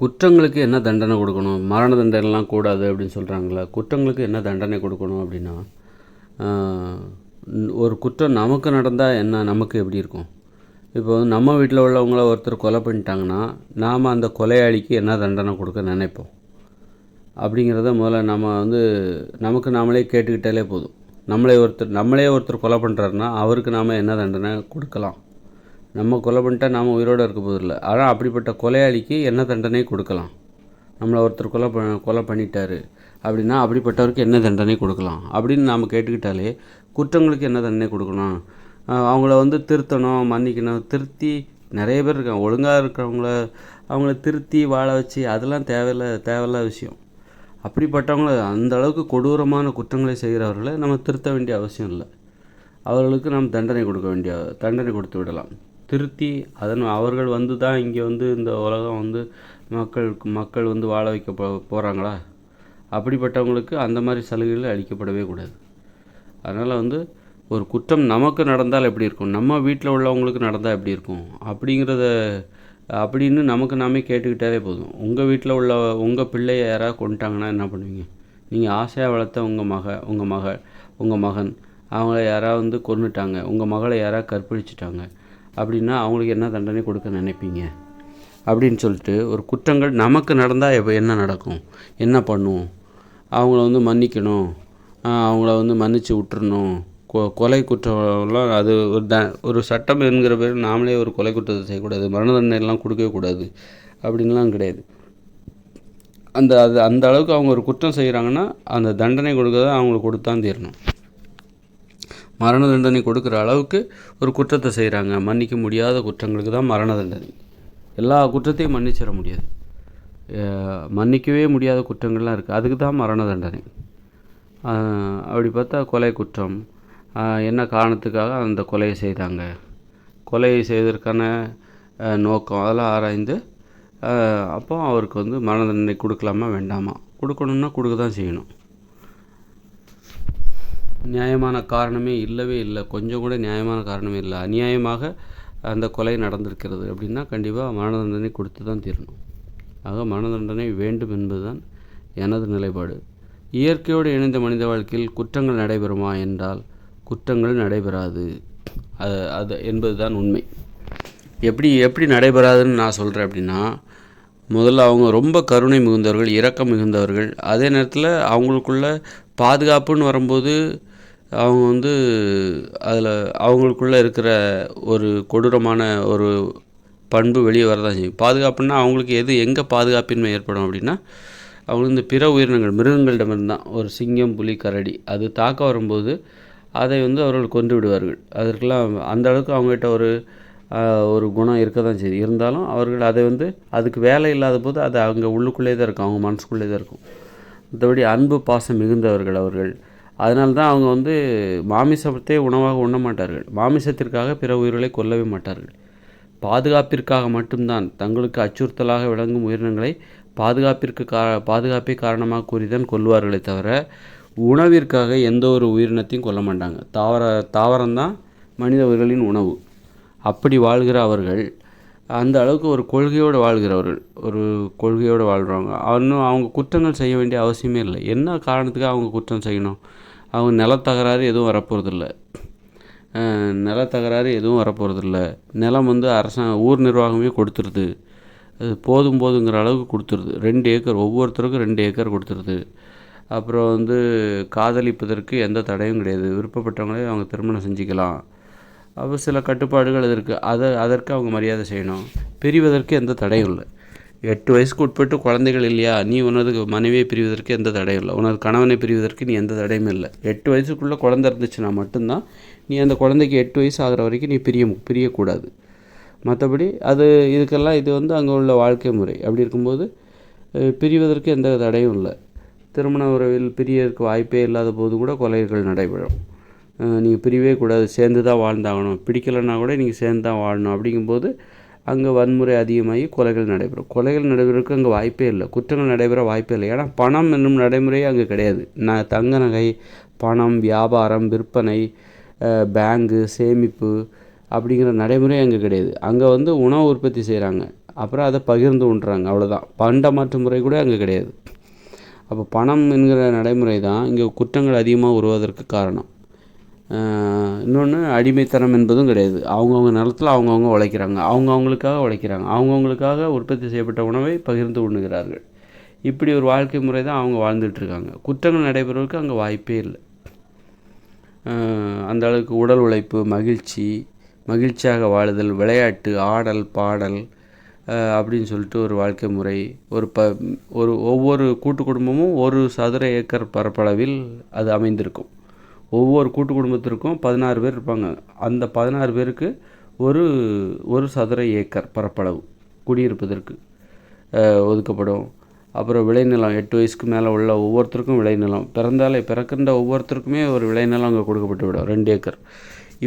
குற்றங்களுக்கு என்ன தண்டனை கொடுக்கணும்? மரண தண்டனைலாம் கூடாது அப்படின்னு சொல்கிறாங்களா? குற்றங்களுக்கு என்ன தண்டனை கொடுக்கணும் அப்படின்னா, ஒரு குற்றம் நமக்கு நடந்தால் என்ன, நமக்கு எப்படி இருக்கும்? இப்போ வந்து நம்ம வீட்டில் உள்ளவங்கள ஒருத்தர் கொலை பண்ணிட்டாங்கன்னா, நாம் அந்த கொலையாளிக்கு என்ன தண்டனை கொடுக்க நினைப்போம் அப்படிங்கிறத முதல்ல நம்ம வந்து நமக்கு நாமளே கேட்டுக்கிட்டாலே போதும். நம்மளே ஒருத்தர் கொலை பண்ணுறாருன்னா அவருக்கு நாம் என்ன தண்டனை கொடுக்கலாம்? நம்ம கொலை பண்ணிட்டா நாம் உயிரோடு இருக்க போதில்லை. ஆனால் அப்படிப்பட்ட கொலையாளிக்கு என்ன தண்டனை கொடுக்கலாம்? நம்மளை ஒருத்தர் கொலை பண்ணிட்டாரு அப்படின்னா அப்படிப்பட்டவருக்கு என்ன தண்டனை கொடுக்கலாம் அப்படின்னு நாம் கேட்டுக்கிட்டாலே, குற்றங்களுக்கு என்ன தண்டனை கொடுக்கணும், அவங்கள வந்து திருத்தணும், மன்னிக்கணும். திருத்தி நிறைய பேர் இருக்காங்க, ஒழுங்காக அவங்கள திருத்தி வாழ வச்சு அதெல்லாம் தேவையில்லாத விஷயம். அப்படிப்பட்டவங்கள அந்த அளவுக்கு கொடூரமான குற்றங்களை செய்கிறவர்களை நம்ம திருத்த வேண்டிய அவசியம் இல்லை. அவர்களுக்கு நாம் தண்டனை கொடுத்து விடலாம். திருத்தி அவர்கள் வந்து தான் இங்கே வந்து இந்த உலகம் வந்து மக்கள் வந்து வாழ வைக்க போகிறாங்களா? அப்படிப்பட்டவங்களுக்கு அந்த மாதிரி சலுகைகள் அளிக்கப்படவே கூடாது. அதனால் வந்து ஒரு குற்றம் நமக்கு நடந்தால் எப்படி இருக்கும், நம்ம வீட்டில் உள்ளவங்களுக்கு நடந்தால் எப்படி இருக்கும் அப்படின்னு நமக்கு நாமே கேட்டுக்கிட்டாலே போதும். உங்கள் வீட்டில் உங்கள் பிள்ளையை யாராவது கொண்டுட்டாங்கன்னா என்ன பண்ணுவீங்க? நீங்கள் ஆசையாக வளர்த்த உங்கள் மகன் அவங்கள யாராவது வந்து கொன்னுட்டாங்க, உங்கள் மகளை யாராவது கற்பழிச்சிட்டாங்க அப்படின்னா அவங்களுக்கு என்ன தண்டனை கொடுக்க நினைப்பீங்க? அப்படின்னு சொல்லிட்டு ஒரு குற்றங்கள் நமக்கு நடந்தால் என்ன நடக்கும், என்ன பண்ணுவோம்? அவங்கள வந்து மன்னிக்கணும், அவங்கள வந்து மன்னிச்சு விட்டுறணும். கொலை குற்றம்லாம் அது ஒரு சட்டம் என்கிற பேர் நாமளே ஒரு கொலை குற்றத்தை செய்யக்கூடாது, மரண தண்டனைலாம் கொடுக்கவே கூடாது அப்படின்லாம் கிடையாது. அந்த அளவுக்கு அவங்க ஒரு குற்றம் செய்கிறாங்கன்னா அந்த தண்டனை கொடுக்கறத அவங்களுக்கு கொடுத்தான் தீரணும். மரண தண்டனை கொடுக்குற அளவுக்கு ஒரு குற்றத்தை செய்கிறாங்க, மன்னிக்க முடியாத குற்றங்களுக்கு தான் மரண தண்டனை. எல்லா குற்றத்தையும் மன்னிச்சிட முடியாது, மன்னிக்கவே முடியாத குற்றங்கள்லாம் இருக்குது, அதுக்கு தான் மரண தண்டனை. அப்படி பார்த்தா கொலை குற்றம் என்ன காரணத்துக்காக அந்த கொலையை செய்தாங்க, கொலையை செய்வதற்கான நோக்கம் அதெல்லாம் ஆராய்ந்து அப்போ அவருக்கு வந்து மரண தண்டனை கொடுக்கலாமா வேண்டாமா? கொடுக்கணுன்னா கொடுக்க தான் செய்யணும். நியாயமான காரணமே இல்லவே இல்லை, கொஞ்சம் கூட நியாயமான காரணமே இல்லை, அநியாயமாக அந்த கொலை நடந்திருக்கிறது அப்படின்னா கண்டிப்பாக மரண தண்டனை கொடுத்து தான் தீரணும். ஆக மரண தண்டனை வேண்டும் என்பதுதான் எனது நிலைப்பாடு. இயற்கையோடு இணைந்த மனித வாழ்க்கையில் குற்றங்கள் நடைபெறுமா என்றால் குற்றங்கள் நடைபெறாது, அது என்பது தான் உண்மை. எப்படி நடைபெறாதுன்னு நான் சொல்கிறேன் அப்படின்னா, முதல்ல அவங்க ரொம்ப கருணை மிகுந்தவர்கள், இரக்கம் மிகுந்தவர்கள். அதே நேரத்தில் அவங்களுக்குள்ள பாதுகாப்புன்னு வரும்போது அவங்க வந்து அதில் அவங்களுக்குள்ளே இருக்கிற ஒரு கொடூரமான ஒரு பண்பு வெளியே வரதான் செய்யும். பாதுகாப்புன்னா அவங்களுக்கு எங்கே பாதுகாப்பின்மை ஏற்படும் அப்படின்னா, அவங்களுக்கு இந்த பிற உயிரினங்கள் மிருகங்களிடமிருந்து தான். ஒரு சிங்கம், புலி, கரடி அது தாக்க வரும்போது அதை வந்து அவர்கள் கொன்று விடுவார்கள். அதற்கெல்லாம் அந்த அளவுக்கு அவங்ககிட்ட ஒரு குணம் இருக்க தான் செய்யுது. இருந்தாலும் அவர்கள் அதை வந்து அதுக்கு வேலை இல்லாத போது அது அங்கே உள்ளுக்குள்ளே தான் இருக்கும், அவங்க மனசுக்குள்ளே தான் இருக்கும். மற்றபடி அன்பு பாசம் மிகுந்தவர்கள் அவர்கள். அதனால தான் அவங்க வந்து மாமிசத்தை உணவாக உண்ண மாட்டார்கள், மாமிசத்திற்காக பிற உயிர்களை கொல்லவே மாட்டார்கள். பாதுகாப்பிற்காக மட்டும்தான், தங்களுக்கு அச்சுறுத்தலாக விளங்கும் உயிரினங்களை பாதுகாப்பை காரணமாக கூறிதான் கொல்வார்களே தவிர உணவிற்காக எந்த ஒரு உயிரினத்தையும் கொல்ல மாட்டாங்க. தாவரம்தான் மனித உயிர்களின் உணவு. அப்படி வாழ்கிற அவர்கள் அந்த அளவுக்கு ஒரு கொள்கையோடு வாழ்கிறவங்க. அவங்க குற்றங்கள் செய்ய வேண்டிய அவசியமே இல்லை. என்ன காரணத்துக்காக அவங்க குற்றம் செய்யணும்? அவங்க நிலத்தகராறு எதுவும் வரப்போகிறதில்ல. நிலம் வந்து ஊர் நிர்வாகமே கொடுத்துருது, அது போதுங்கிற அளவுக்கு கொடுத்துருது. 2 ஏக்கர் ஒவ்வொருத்தருக்கும் 2 ஏக்கர் கொடுத்துருது. அப்புறம் வந்து காதலிப்பதற்கு எந்த தடையும் கிடையாது, விருப்பப்பட்டவங்களே அவங்க திருமணம் செஞ்சுக்கலாம். அப்போ சில கட்டுப்பாடுகள் இருக்குது, அதற்கு அவங்க மரியாதை செய்யணும். பிரிவதற்கு எந்த தடையும் இல்லை. 8 வயசுக்கு உட்பட்டு குழந்தைகள் இல்லையா, நீ உனது மனைவியை பிரிவதற்கு எந்த தடையும் இல்லை, உனது கணவனை பிரிவதற்கு நீ எந்த தடையும் இல்லை. 8 வயசுக்குள்ளே குழந்தை இருந்துச்சுன்னா மட்டும்தான் நீ அந்த குழந்தைக்கு 8 வயசு ஆகிற வரைக்கும் நீ பிரியக்கூடாது. மற்றபடி இது வந்து அங்கே உள்ள வாழ்க்கை முறை. அப்படி இருக்கும்போது பிரிவதற்கு எந்த தடையும் இல்லை. திருமண உறவில் பிரியறதுக்கு வாய்ப்பே இல்லாத போது கூட கொலைகள் நடைபெறும். நீங்கள் பிரியவே கூடாது, சேர்ந்து தான் வாழ்ந்தாகணும், பிடிக்கலைன்னா கூட நீங்கள் சேர்ந்து தான் வாழணும். அப்படிங்கும்போது அங்கே வன்முறை அதிகமாகி கொலைகள் நடைபெறதுக்கு அங்கே வாய்ப்பே இல்லை, குற்றங்கள் நடைபெற வாய்ப்பே இல்லை. ஏன்னா பணம் என்னும் நடைமுறையே அங்கே கிடையாது. தங்க நகை, பணம், வியாபாரம், விற்பனை, பேங்கு, சேமிப்பு அப்படிங்கிற நடைமுறை அங்கே கிடையாது. அங்கே வந்து உணவு உற்பத்தி செய்கிறாங்க, அப்புறம் அதை பகிர்ந்து உண்றாங்க, அவ்வளோதான். பண்டமாற்று முறை கூட அங்கே கிடையாது. அப்போ பணம் என்கிற நடைமுறை தான் இங்கே குற்றங்கள் அதிகமாக உருவாவதற்கு காரணம். இன்னொன்று அடிமைத்தனம் என்பதும் கிடையாது. அவங்கவுங்க நிலத்தில் அவங்கவுங்க உழைக்கிறாங்க, அவங்கவுங்களுக்காக உழைக்கிறாங்க, அவங்கவுங்களுக்காக உற்பத்தி செய்யப்பட்ட உணவை பகிர்ந்து உண்ணுகிறார்கள். இப்படி ஒரு வாழ்க்கை முறை தான் அவங்க வாழ்ந்துட்டுருக்காங்க. குற்றங்கள் நடைபெறுவதற்கு அங்கே வாய்ப்பே இல்லை. அந்த அளவுக்கு உடல் உழைப்பு, மகிழ்ச்சியாக வாழுதல், விளையாட்டு, ஆடல், பாடல் அப்படின்னு சொல்லிட்டு ஒரு வாழ்க்கை முறை. ஒவ்வொரு கூட்டு குடும்பமும் ஒரு சதுர ஏக்கர் பரப்பளவில் அது அமைந்திருக்கும். ஒவ்வொரு கூட்டு குடும்பத்திற்கும் 16 பேர் இருப்பாங்க. அந்த 16 பேருக்கு ஒரு சதுர ஏக்கர் பரப்பளவு குடியிருப்பதற்கு ஒதுக்கப்படும். அப்புறம் விளைநிலம், 8 வயசுக்கு மேலே உள்ள ஒவ்வொருத்தருக்கும் விளைநிலம், பிறக்கின்ற ஒவ்வொருத்தருக்குமே ஒரு விளைநிலம் அங்கே கொடுக்கப்பட்டு விடும், 2 ஏக்கர்.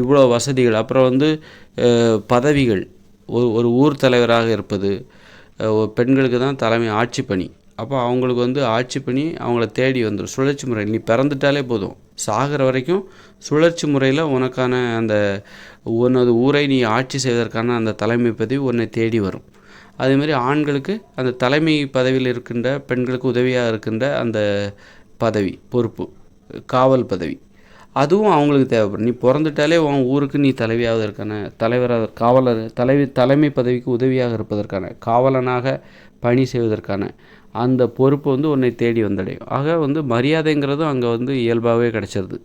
இவ்வளோ வசதிகள். அப்புறம் பதவிகள், ஒரு ஊர் தலைவராக இருப்பது. பெண்களுக்கு தான் தலைமை ஆட்சி பணி. அப்போ அவங்களுக்கு ஆட்சி பணி அவங்கள தேடி வந்துடும். சுழற்சி முறை. நீ பிறந்துட்டாலே போதும், சாகிற வரைக்கும் சுழற்சி முறையில் உனக்கான உனது ஊரை நீ ஆட்சி செய்வதற்கான அந்த தலைமை பதவி உன்னை தேடி வரும். அதேமாதிரி ஆண்களுக்கு அந்த தலைமை பதவியில் இருக்கின்ற பெண்களுக்கு உதவியாக இருக்கின்ற அந்த பதவி, பொறுப்பு, காவல் பதவி, அதுவும் அவங்களுக்கு தேவைப்படும். நீ பிறந்துட்டாலே உன் ஊருக்கு நீ தலைவராக, காவலர், தலைமை பதவிக்கு உதவியாக இருப்பதற்கான, காவலனாக பணி செய்வதற்கான அந்த பொறுப்பு உன்னை தேடி வந்தடையும். ஆக மரியாதைங்கிறதும் அங்கே இயல்பாகவே கிடச்சிருது.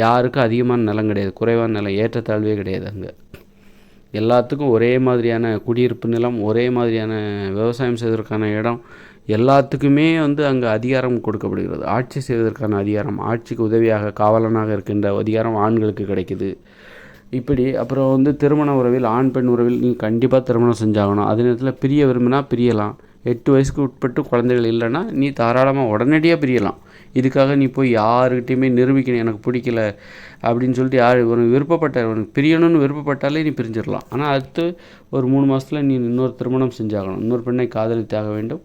யாருக்கும் அதிகமான நிலம் கிடையாது, குறைவான நிலம், ஏற்றத்தாழ்வே கிடையாது. அங்கே எல்லாத்துக்கும் ஒரே மாதிரியான குடியிருப்பு நிலம், ஒரே மாதிரியான விவசாயம் செய்வதற்கான இடம், எல்லாத்துக்குமே அங்கே அதிகாரம் கொடுக்கப்படுகிறது. ஆட்சி செய்வதற்கான அதிகாரம், ஆட்சிக்கு உதவியாக காவலனாக இருக்கின்ற அதிகாரம் ஆண்களுக்கு கிடைக்குது. இப்படி அப்புறம் திருமண உறவில், ஆண் பெண் உறவில் நீ கண்டிப்பாக திருமணம் செஞ்சாகணும். அதே நேரத்தில் பிரிய விரும்பினா பிரியலாம். 8 வயசுக்கு உட்பட்டு குழந்தைகள் இல்லைன்னா நீ தாராளமாக உடனடியாக பிரியலாம். இதுக்காக நீ போய் யாருக்கிட்டையுமே நிரூபிக்கணும் எனக்கு பிடிக்கல அப்படின்னு சொல்லிட்டு உனக்கு பிரியணும்னு விருப்பப்பட்டாலே நீ பிரிஞ்சிடலாம். ஆனால் அடுத்து ஒரு 3 மாதத்தில் நீ இன்னொரு திருமணம் செஞ்சாகணும். இன்னொரு பெண்ணை காதலித்தாக வேண்டும்.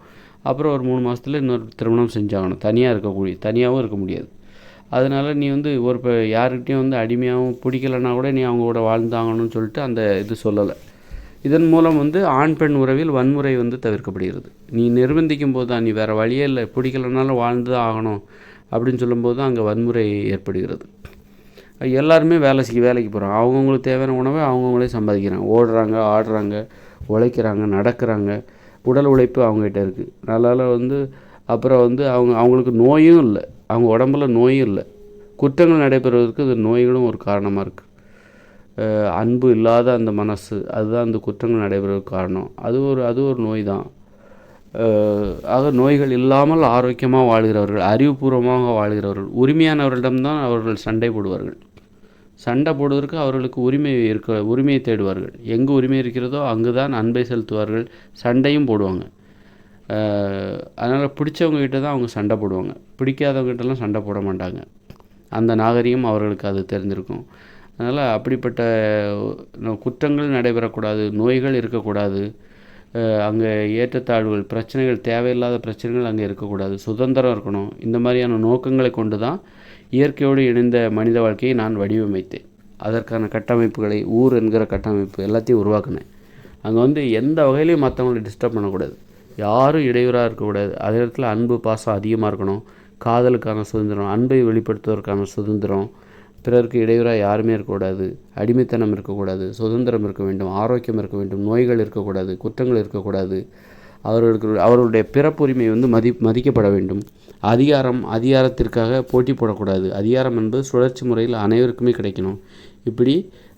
அப்புறம் ஒரு 3 மாதத்தில் இன்னொரு திருமணம் செஞ்சாகணும். தனியாகவும் இருக்க முடியாது. அதனால் நீ யாருக்கிட்டையும் அடிமையாகவும் பிடிக்கலைன்னா கூட நீ அவங்க கூட வாழ்ந்தாங்கன்னு சொல்லிட்டு அந்த இது சொல்லலை. இதன் மூலம் ஆண் பெண் உறவில் வன்முறை தவிர்க்கப்படுகிறது. நீ நிர்பந்திக்கும் போது தான், நீ வேறு வழியே இல்லை, பிடிக்கலனாலும் வாழ்ந்து தான் ஆகணும் அப்படின்னு சொல்லும்போது தான் அங்கே வன்முறை ஏற்படுகிறது. எல்லாருமே வேலைக்கு போகிறாங்க. அவங்கவுங்களுக்கு தேவையான உணவை அவங்கவுங்களே சம்பாதிக்கிறாங்க. ஓடுறாங்க, ஆடுறாங்க, உழைக்கிறாங்க, நடக்கிறாங்க. உடல் உழைப்பு அவங்ககிட்ட இருக்குது. அதனால் அப்புறம் அவங்களுக்கு நோயும் இல்லை, அவங்க உடம்புல நோயும் இல்லை. குற்றங்கள் நடைபெறுவதற்கு இந்த நோய்களும் ஒரு காரணமாக இருக்குது. அன்பு இல்லாத அந்த மனசு, அதுதான் அந்த குற்றங்கள் நடைபெறுவதற்கு காரணம். அது ஒரு நோய் தான். ஆக நோய்கள் இல்லாமல் ஆரோக்கியமாக வாழ்கிறவர்கள், அறிவுபூர்வமாக வாழ்கிறவர்கள், உரிமையானவர்களிடம்தான் அவர்கள் சண்டை போடுவார்கள். சண்டை போடுவதற்கு அவர்களுக்கு உரிமையை தேடுவார்கள். எங்கு உரிமை இருக்கிறதோ அங்கு தான் அன்பை செலுத்துவார்கள், சண்டையும் போடுவாங்க. அதனால் பிடிச்சவங்ககிட்ட தான் அவங்க சண்டை போடுவாங்க, பிடிக்காதவங்ககிட்டலாம் சண்டை போட மாட்டாங்க. அந்த நாகரிகம் அவர்களுக்கு அது தெரிஞ்சிருக்கும். அதனால் அப்படிப்பட்ட குற்றங்கள் நடைபெறக்கூடாது, நோய்கள் இருக்கக்கூடாது, அங்கே ஏற்றத்தாழ்வுகள், பிரச்சனைகள், தேவையில்லாத பிரச்சனைகள் அங்கே இருக்கக்கூடாது, சுதந்திரம் இருக்கணும். இந்த மாதிரியான நோக்கங்களை கொண்டு தான் இயற்கையோடு இணைந்த மனித வாழ்க்கையை நான் வடிவமைத்தேன். அதற்கான கட்டமைப்புகளை, ஊர் என்கிற கட்டமைப்பு எல்லாத்தையும் உருவாக்கினேன். அங்கே எந்த வகையிலையும் மற்றவங்களை டிஸ்டர்ப் பண்ணக்கூடாது, யாரும் இடையூறாக இருக்கக்கூடாது. அதே நேரத்தில் அன்பு, பாசம் அதிகமாக இருக்கணும், காதலுக்கான சுதந்திரம், அன்பை வெளிப்படுத்துவதற்கான சுதந்திரம், பிறருக்கு இடையூறாக யாருமே இருக்கக்கூடாது, அடிமைத்தனம் இருக்கக்கூடாது, சுதந்திரம் இருக்க வேண்டும், ஆரோக்கியம் இருக்க வேண்டும், நோய்கள் இருக்கக்கூடாது, குற்றங்கள் இருக்கக்கூடாது. அவர்களுடைய பிறப்புரிமை மதிக்கப்பட வேண்டும். அதிகாரத்திற்காக போட்டி போடக்கூடாது. அதிகாரம் என்பது சுழற்சி முறையில் அனைவருக்குமே கிடைக்கணும். இப்படி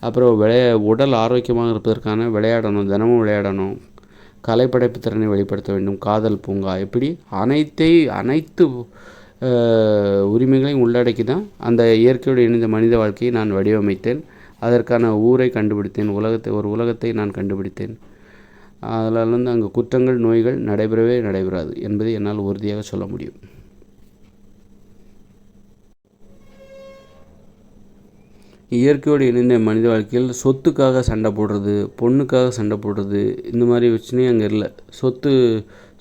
அப்புறம் உடல் ஆரோக்கியமாக இருப்பதற்கான விளையாடணும், தினமும் விளையாடணும், கலைப்படைப்பு திறனை வெளிப்படுத்த வேண்டும், காதல் பூங்கா, இப்படி அனைத்து உரிமைகளையும் உள்ளடக்கி தான் அந்த இயற்கையோடு இணைந்த மனித வாழ்க்கையை நான் வடிவமைத்தேன். அதற்கான ஊரை கண்டுபிடித்தேன், ஒரு உலகத்தை நான் கண்டுபிடித்தேன். அதனால் அங்கே குற்றங்கள், நோய்கள் நடைபெறாது என்பதை என்னால் உறுதியாக சொல்ல முடியும். இயற்கையோடு இணைந்த மனித வாழ்க்கையில் சொத்துக்காக சண்டை போடுறது, பொண்ணுக்காக சண்டை போடுறது, இந்த மாதிரி பிரச்சனையும் அங்கே இல்லை.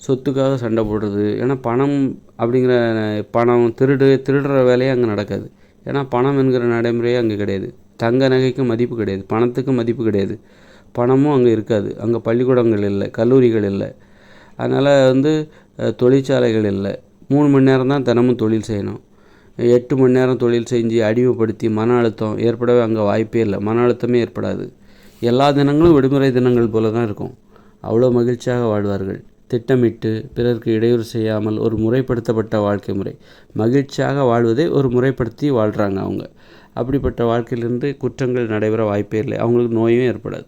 சொத்துக்காக சண்டை போடுறது, ஏன்னா பணம் அப்படிங்கிற திருடுற வேலையே அங்கே நடக்காது. ஏன்னா பணம் என்கிற நடைமுறையே அங்கே கிடையாது. தங்க நகைக்கு மதிப்பு கிடையாது, பணத்துக்கு மதிப்பு கிடையாது, பணமும் அங்கே இருக்காது. அங்கே பள்ளிக்கூடங்கள் இல்லை, கல்லூரிகள் இல்லை. அதனால் தொழிற்சாலைகள் இல்லை. 3 மணி நேரம் தான் தினமும் தொழில் செய்யணும். 8 மணி நேரம் தொழில் செஞ்சு அடிமைப்படுத்தி மன அழுத்தம் ஏற்படவே அங்கே வாய்ப்பே இல்லை. மன அழுத்தமே ஏற்படாது. எல்லா தினங்களும் விடுமுறை தினங்கள் போல தான் இருக்கும். அவ்வளோ மகிழ்ச்சியாக வாழ்வார்கள். திட்டமிட்டு பிறருக்கு இடையூறு செய்யாமல் ஒரு முறைப்படுத்தப்பட்ட வாழ்க்கை முறை. மகிழ்ச்சியாக வாழ்வதை ஒரு முறைப்படுத்தி வாழ்கிறாங்க அவங்க. அப்படிப்பட்ட வாழ்க்கையிலிருந்து குற்றங்கள் நடைபெற வாய்ப்பே இல்லை. அவங்களுக்கு நோயும் ஏற்படாது.